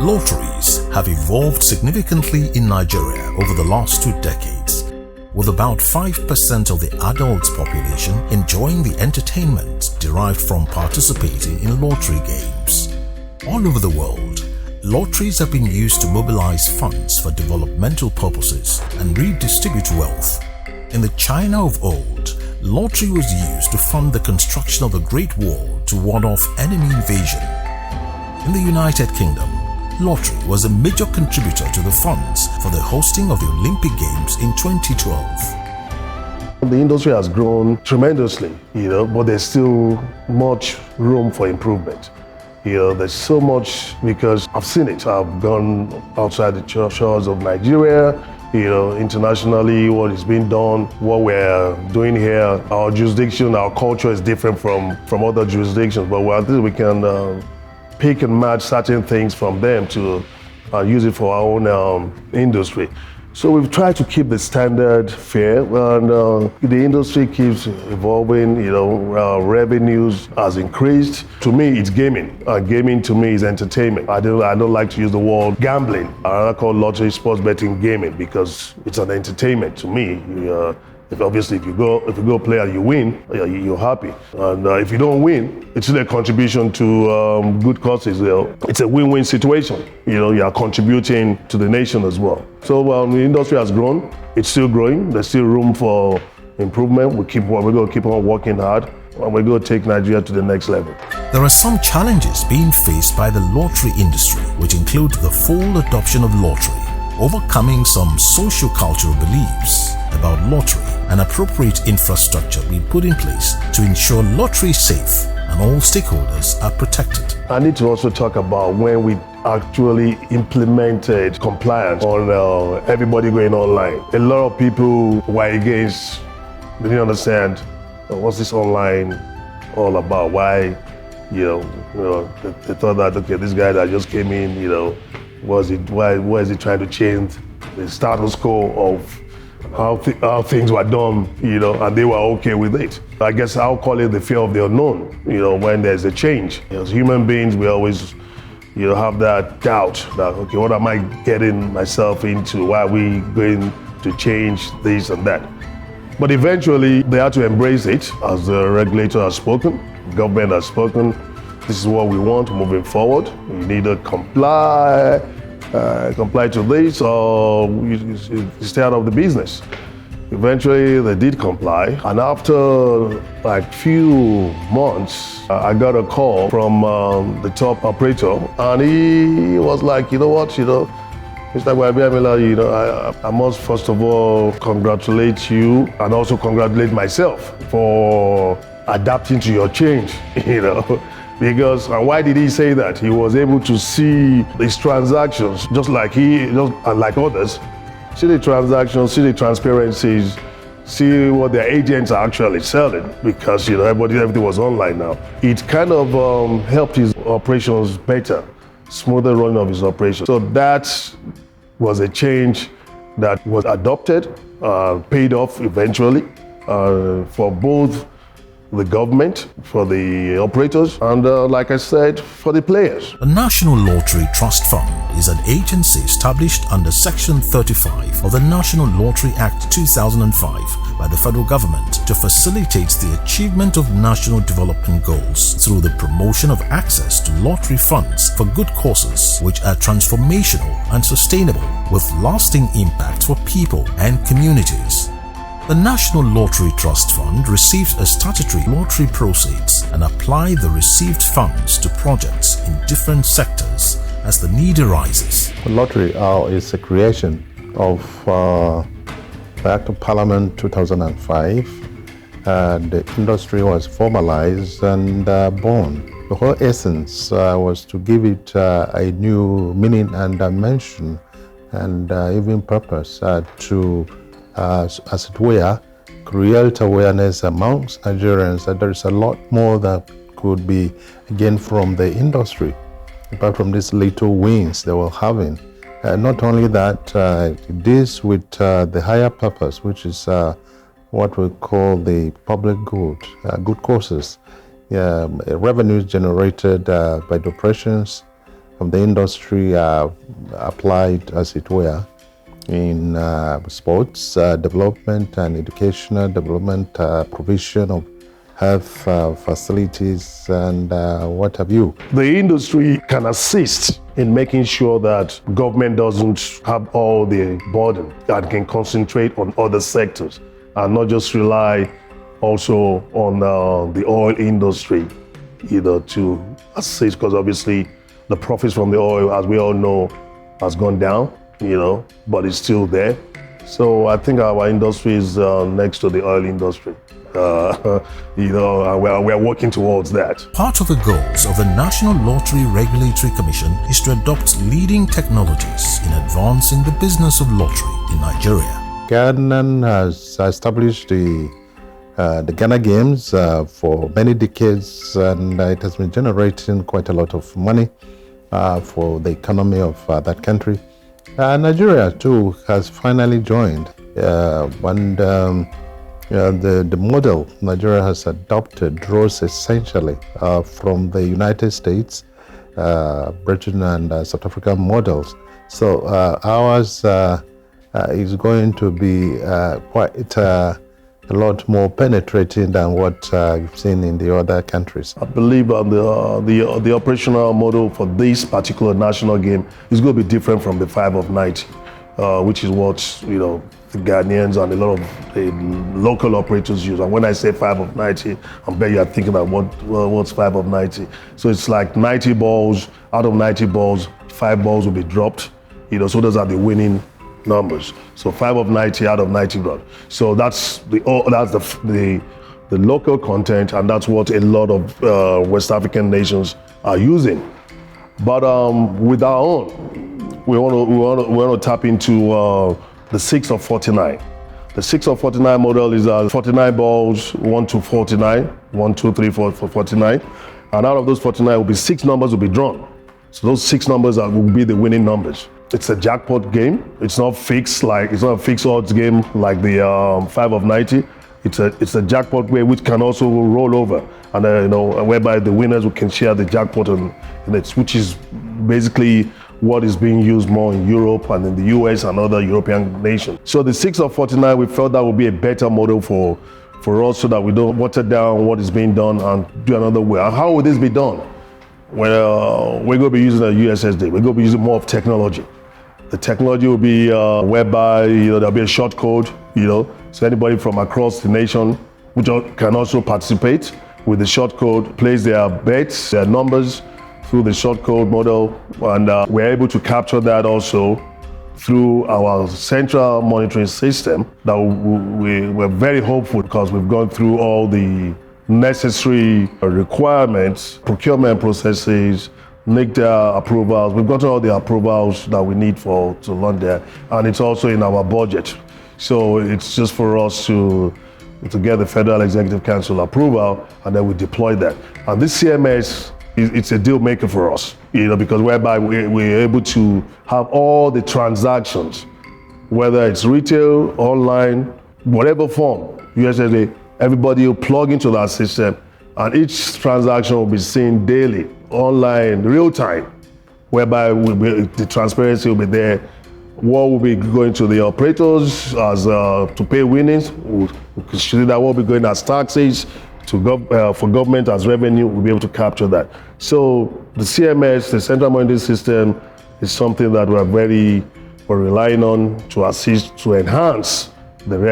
Lotteries have evolved significantly in Nigeria over the last 2 decades, with about 5% of the adult population enjoying the entertainment derived from participating in lottery games. All over the world, lotteries have been used to mobilize funds for developmental purposes and redistribute wealth. In the China of old, lottery was used to fund the construction of a Great Wall to ward off enemy invasion. In the United Kingdom, lottery was a major contributor to the funds for the hosting of the Olympic Games in 2012. The industry has grown tremendously, but there's still much room for improvement. There's so much, because I've seen it. I've gone outside the shores of Nigeria, internationally, what is being done, what we're doing here. Our jurisdiction, our culture is different from other jurisdictions, but I think we can pick and match certain things from them to use it for our own industry. So we've tried to keep the standard fair, and the industry keeps evolving. Revenues has increased. To me, it's gaming. Gaming to me is entertainment. I don't like to use the word gambling. I call lottery, sports betting, gaming, because it's an entertainment to me. Obviously, if you go play and you win, you're happy. And if you don't win, it's still a contribution to good causes. It's a win-win situation. You are contributing to the nation as well. So the industry has grown. It's still growing. There's still room for improvement. We're going to keep on working hard, and we're going to take Nigeria to the next level. There are some challenges being faced by the lottery industry, which include the full adoption of lottery, overcoming some socio-cultural beliefs about lottery, and appropriate infrastructure being put in place to ensure lottery is safe and all stakeholders are protected. I need to also talk about when we actually implemented compliance on everybody going online. A lot of people were against, they didn't understand what's this online all about. Why, they thought that, okay, this guy that just came in, why is he trying to change the status quo of how things were done, and they were okay with it. I guess I'll call it the fear of the unknown, when there's a change. As human beings, we always, have that doubt that, okay, what am I getting myself into? Why are we going to change this and that? But eventually, they had to embrace it, as the regulator has spoken, the government has spoken. This is what we want moving forward. You need to comply to this, or you stay out of the business. Eventually, they did comply, and after few months, I got a call from the top operator, and he was like, Mr. Gbajabiamila, I must first of all congratulate you, and also congratulate myself for adapting to your change, Because, and why did he say that? He was able to see these transactions, just like others, see the transactions, see the transparencies, see what their agents are actually selling, because everything was online now. It kind of helped his operations better, smoother running of his operations. So that was a change that was adopted, paid off eventually for both the government, for the operators, and like I said, for the players. The National Lottery Trust Fund is an agency established under Section 35 of the National Lottery Act 2005 by the federal government to facilitate the achievement of national development goals through the promotion of access to lottery funds for good causes which are transformational and sustainable with lasting impact for people and communities. The National Lottery Trust Fund receives a statutory lottery proceeds and apply the received funds to projects in different sectors as the need arises. The lottery is a creation of the Act of Parliament 2005. The industry was formalized and born. The whole essence was to give it a new meaning and dimension and even purpose to as it were, create awareness amongst Nigerians that there is a lot more that could be gained from the industry, apart from these little wins they were having. Not only that, this with the higher purpose, which is what we call the public good, good causes, revenues generated by the operations of the industry are applied, as it were, in sports development and educational development, provision of health facilities and what have you. The industry can assist in making sure that government doesn't have all the burden and can concentrate on other sectors and not just rely also on the oil industry, to assist, because obviously the profits from the oil, as we all know, has gone down, but it's still there. So I think our industry is next to the oil industry. And we're working towards that. Part of the goals of the National Lottery Regulatory Commission is to adopt leading technologies in advancing the business of lottery in Nigeria. Ghana has established the Ghana Games for many decades, and it has been generating quite a lot of money for the economy of that country. Nigeria too has finally joined, the model Nigeria has adopted draws essentially from the United States, Britain and South African models. So ours is going to be quite a lot more penetrating than what you've seen in the other countries. I believe the operational model for this particular national game is going to be different from the 5 of 90, which is what the Ghanaians and a lot of the local operators use. And when I say 5 of 90, I bet you are thinking about what's 5 of 90. So it's like 90 balls, out of 90 balls, 5 balls will be dropped. So those are the winning numbers. So 5 of 90 out of 90 balls. So that's the local content, and that's what a lot of West African nations are using. But with our own, we want to tap into the 6 of 49. The 6 of 49 model is 49 balls, 1 to 49, 1, 2, 3, 4, 49. And out of those 49 will be 6 numbers will be drawn. So those 6 numbers will be the winning numbers. It's a jackpot game. It's not a fixed odds game like the 5 of 90. It's a jackpot way which can also roll over, and whereby the winners can share the jackpot, which is basically what is being used more in Europe and in the US and other European nations. So the 6 of 49, we felt that would be a better model for us, so that we don't water down what is being done and do another way. And how would this be done? Well, we're going to be using a USSD. We're going to be using more of technology. The technology will be whereby there'll be a short code, so anybody from across the nation which can also participate with the short code, place their bets, their numbers through the short code model, and we're able to capture that also through our central monitoring system. That we're very hopeful, because we've gone through all the necessary requirements, procurement processes, NICTA approvals. We've gotten all the approvals that we need to launch there, and it's also in our budget. So it's just for us to get the Federal Executive Council approval, and then we deploy that. And this CMS, it's a deal maker for us, because whereby we're able to have all the transactions, whether it's retail, online, whatever form, USSD, everybody will plug into that system, and each transaction will be seen daily, online, real time, whereby the transparency will be there. What will be going to the operators as to pay winnings, we can see that what will be going as taxes for government as revenue, we'll be able to capture that. So the CMS, the Central Monitoring System, is something that we're relying on to assist, to enhance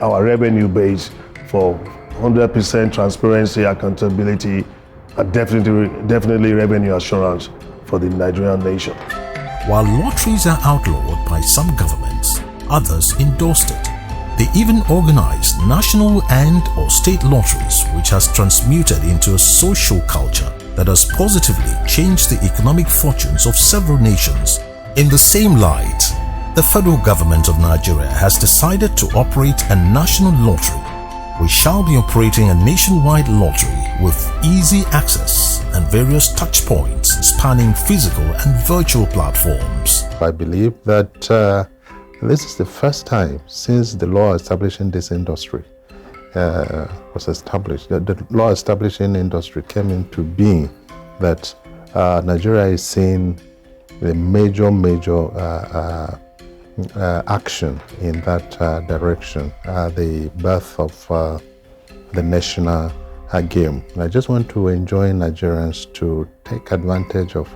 our revenue base for 100% transparency, accountability, and definitely revenue assurance for the Nigerian nation. While lotteries are outlawed by some governments, others endorsed it. They even organized national and/or state lotteries, which has transmuted into a social culture that has positively changed the economic fortunes of several nations. In the same light, the federal government of Nigeria has decided to operate a national lottery. We shall be operating a nationwide lottery with easy access and various touch points spanning physical and virtual platforms. I believe that this is the first time since the law establishing this industry was established, that the law establishing industry came into being, that Nigeria is seeing a major action in that direction, the birth of the national game. And I just want to enjoin Nigerians to take advantage of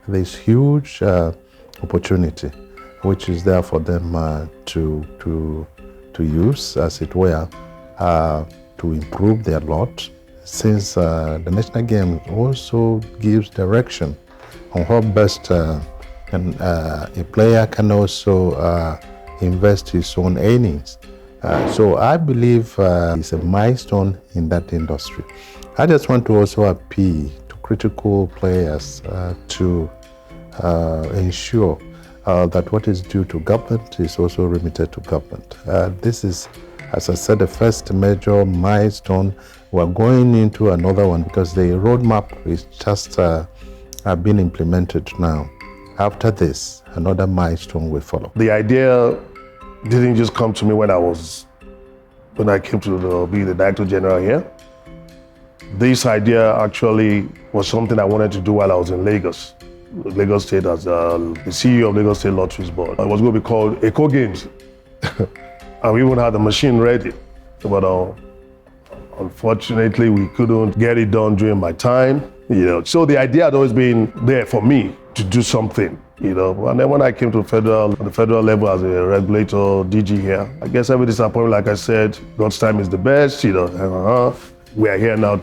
this huge opportunity, which is there for them to use, as it were, to improve their lot, since the national game also gives direction on how best a player can also invest his own earnings. So I believe it's a milestone in that industry. I just want to also appeal to critical players to ensure that what is due to government is also remitted to government. This is, as I said, the first major milestone. We're going into another one because the roadmap is just being implemented now. After this, another milestone will follow. The idea didn't just come to me when I came to be the Director General here. This idea actually was something I wanted to do while I was in Lagos State as the CEO of Lagos State Lotteries Board. It was going to be called Eco Games. And we even had the machine ready. But unfortunately, we couldn't get it done during my time. So the idea had always been there for me to do something. And then when I came to the federal level as a regulator, DG here, I guess every disappointment, like I said, God's time is the best. We are here now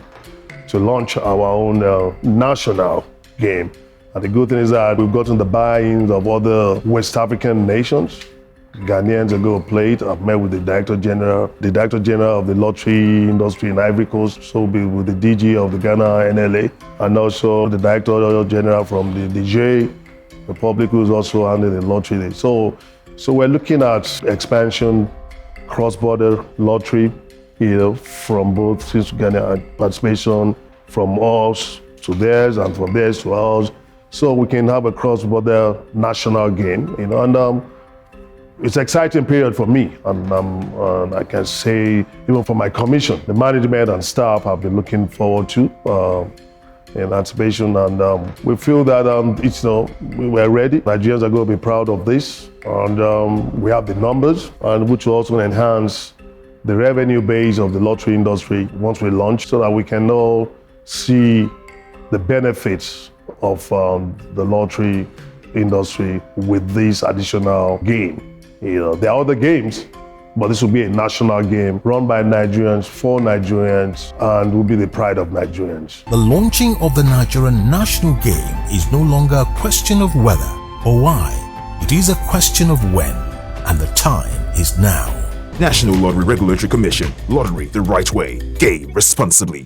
to launch our own national game. And the good thing is that we've gotten the buy-ins of other West African nations. Ghanaians are going to play it. I've met with the Director General of the lottery industry in Ivory Coast, so we'll be with the DG of the Ghana NLA, and also the Director General from the Niger Republic, who's also handling the lottery. So we're looking at expansion, cross-border lottery, from both since Ghana participation, from us to theirs and from theirs to ours, so we can have a cross-border national game, and it's an exciting period for me, and I can say, even for my commission, the management and staff have been looking forward to in anticipation, and we feel that we're ready. Nigerians are going to be proud of this, and we have the numbers, and which will also enhance the revenue base of the lottery industry once we launch, so that we can all see the benefits of the lottery industry with this additional game. There are other games, but this will be a national game run by Nigerians for Nigerians, and will be the pride of Nigerians. The launching of the Nigerian national game is no longer a question of whether or why. It is a question of when, and the time is now. National Lottery Regulatory Commission. Lottery the right way. Game responsibly.